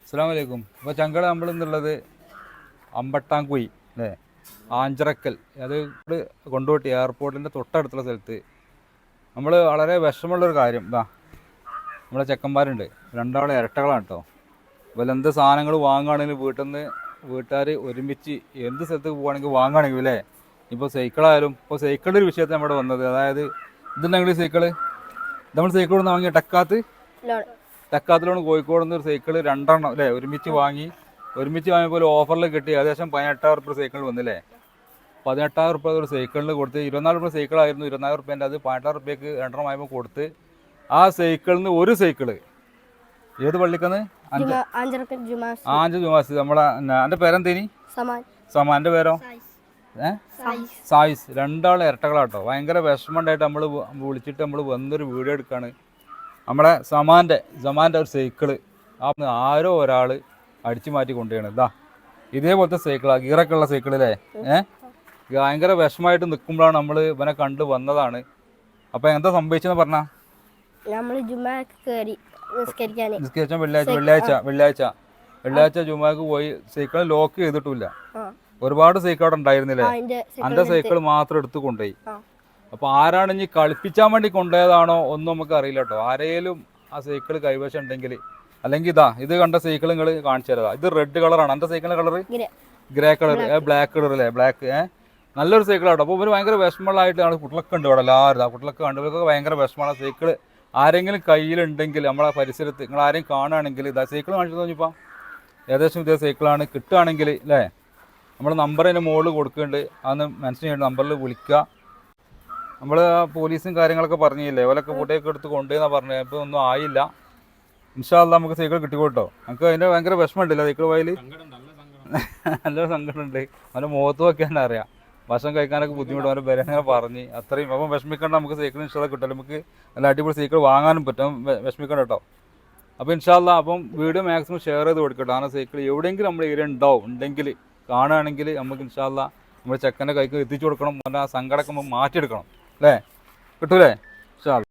അസ്സലാമു അലൈക്കും. അപ്പോൾ ചങ്കള നമ്മളിന്നുള്ളത് അമ്പട്ടാങ്കുഴി അല്ലേ, ആഞ്ചിറക്കൽ, അത് കൊണ്ടോട്ടി എയർപോർട്ടിൻ്റെ തൊട്ടടുത്തുള്ള സ്ഥലത്ത്. നമ്മൾ വളരെ വിഷമമുള്ളൊരു കാര്യം ഇതാ, നമ്മളെ ചെക്കന്മാരുണ്ട്, രണ്ടാളെ ഇരട്ടകളാണ് കേട്ടോ. അതുപോലെ എന്ത് സാധനങ്ങൾ വാങ്ങുകയാണെങ്കിലും വീട്ടിൽ നിന്ന് വീട്ടുകാർ ഒരുമിച്ച് എന്ത് സ്ഥലത്ത് പോകുകയാണെങ്കിൽ വാങ്ങുകയാണെങ്കിൽ അല്ലേ, ഇപ്പോൾ സൈക്കിളായാലും ഇപ്പോൾ സൈക്കിളിൻ്റെ ഒരു വിഷയത്തിൽ നമ്മുടെ വന്നത്, അതായത് ഇതുണ്ടെങ്കിൽ സൈക്കിള് നമ്മൾ സൈക്കിൾ ഒന്ന് വാങ്ങിയ ടക്കാത്തിലോണ് കോഴിക്കോട് നിന്ന് ഒരു സൈക്കിൾ 2 എണ്ണം അല്ലേ ഒരുമിച്ച് വാങ്ങിയപ്പോൾ ഓഫറിൽ കിട്ടി. ഏകദേശം 18,000 റുപ്യ സൈക്കിൾ വന്നില്ലേ. 18,000 റുപ്യ ഒരു സൈക്കിളിന് കൊടുത്ത്, 24 റുപ്യ സൈക്കിളായിരുന്നു, 24 റുപ്യേൻ്റെ അത് 18,000 റുപ്യക്ക് 2 വായ്പ കൊടുത്ത് ആ സൈക്കിളിന് ഒരു സൈക്കിള് ഏത് പള്ളിക്കന്ന് ആഞ്ച് ജുമാസ്. നമ്മളെ എൻ്റെ പേരെന്തേനി? സമാൻ. എൻ്റെ പേരോ? സായിസ്. രണ്ടാളെ ഇരട്ടകളാട്ടോ. ഭയങ്കര വിഷമമുണ്ടായിട്ട് നമ്മൾ വിളിച്ചിട്ട് നമ്മൾ വന്നൊരു വീഡിയോ എടുക്കുകയാണ്. നമ്മളെ സമാൻ്റെ ഒരു സൈക്കിള് ആരോ ഒരാൾ അടിച്ചു മാറ്റി കൊണ്ടുപോയാണ്. ഇതാ ഇതേപോലത്തെ സൈക്കിളാണ്, ഗിയറൊക്കെ ഉള്ള സൈക്കിളല്ലേ. ഭയങ്കര വിഷമമായിട്ട് നിൽക്കുമ്പോഴാണ് നമ്മൾ ഇവനെ കണ്ട് വന്നതാണ്. അപ്പം എന്താ സംഭവിച്ചെന്ന് പറഞ്ഞാൽ, വെള്ളിയാഴ്ച ജുമാക്ക് പോയി, സൈക്കിൾ ലോക്ക് ചെയ്തിട്ടില്ല. ഒരുപാട് സൈക്കിൾ അവിടെ ഉണ്ടായിരുന്നില്ലേ, എൻ്റെ സൈക്കിൾ മാത്രം എടുത്ത് കൊണ്ടുപോയി. അപ്പോൾ ആരാണ് ഇനി കളിപ്പിച്ചാൻ വേണ്ടി കൊണ്ടുപോയതാണോ ഒന്നും നമുക്ക് അറിയില്ല കേട്ടോ. ആരെങ്കിലും ആ സൈക്കിൾ കൈവശം ഉണ്ടെങ്കിൽ, അല്ലെങ്കിൽ ഇത് കണ്ട സൈക്കിൾ നിങ്ങൾ കാണിച്ചു തരാം. ഇത് റെഡ് കളറാണ്, എൻ്റെ സൈക്കിളിൻ്റെ colour grey colour, black colour അല്ലേ, ബ്ലാക്ക്. നല്ലൊരു സൈക്കിളാട്ടോ. അപ്പോൾ ഇവർ ഭയങ്കര വിഷമമുള്ളതായിട്ടാണ്. കുട്ടികളൊക്കെ ഉണ്ട് ഇവിടെ എല്ലാവരും, ആ കുട്ടികളൊക്കെ കണ്ട് ഇവർക്കൊക്കെ ഭയങ്കര വിഷമമാണ്. സൈക്കിൾ ആരെങ്കിലും കയ്യിലുണ്ടെങ്കിൽ നമ്മളെ പരിസരത്ത് നിങ്ങൾ ആരെയും കാണുകയാണെങ്കിൽ, ഇതാ സൈക്കിൾ കാണിച്ചു തോന്നിപ്പോൾ ഏകദേശം ഇതേ സൈക്കിളാണ്. കിട്ടുകയാണെങ്കിൽ അല്ലേ, നമ്മൾ നമ്പർ അതിൻ്റെ മുകളിൽ കൊടുക്കുന്നുണ്ട്, അതൊന്ന് മെൻഷൻ ചെയ്യേണ്ട നമ്പറിൽ വിളിക്കുക. നമ്മൾ പോലീസും കാര്യങ്ങളൊക്കെ പറഞ്ഞില്ലേ, ഓലൊക്കെ ഫോട്ടോയൊക്കെ എടുത്ത് കൊണ്ടുപോയെന്നാണ് പറഞ്ഞത്. ഇപ്പോൾ ഒന്നും ആയില്ല. ഇൻഷാ അല്ലാ നമുക്ക് സൈക്കിൾ കിട്ടിക്കോട്ടോ. നമുക്ക് അതിൻ്റെ ഭയങ്കര വിഷമമുണ്ടല്ലോ സൈക്കിൾ പോയാൽ, നല്ല സങ്കടമുണ്ട്. അവൻ്റെ മുഖത്ത് നോക്കിയാൽ അറിയാം, ഭക്ഷണം കഴിക്കാനൊക്കെ ബുദ്ധിമുട്ട്. അവൻ്റെ പേരെ അങ്ങനെ പറഞ്ഞ് അത്രയും. അപ്പം വിഷമിക്കേണ്ട, നമുക്ക് സൈക്കിൾ ഇൻഷാ അല്ലാ കിട്ടുമല്ലോ. നമുക്ക് നല്ല അടിപൊളി സൈക്കിൾ വാങ്ങാനും പറ്റും, വിഷമിക്കണം കേട്ടോ. അപ്പോൾ ഇൻഷാ അല്ലാ അപ്പം വീഡിയോ മാക്സിമം ഷെയർ ചെയ്ത് കൊടുക്കട്ടോ. ആ സൈക്കിൾ എവിടെയെങ്കിലും നമ്മുടെ ഏരിയ ഉണ്ടെങ്കിൽ കാണുകയാണെങ്കിൽ നമുക്ക് ഇൻഷാ അല്ലാ നമ്മുടെ ചെക്കൻ്റെ കൈക്ക് എത്തിച്ചു കൊടുക്കണം. അവൻ്റെ ആ സങ്കടമൊക്കെ നമുക്ക് മാറ്റിയെടുക്കണം അല്ലേ, കിട്ടൂലേ? ഇൻഷാ അല്ലാ.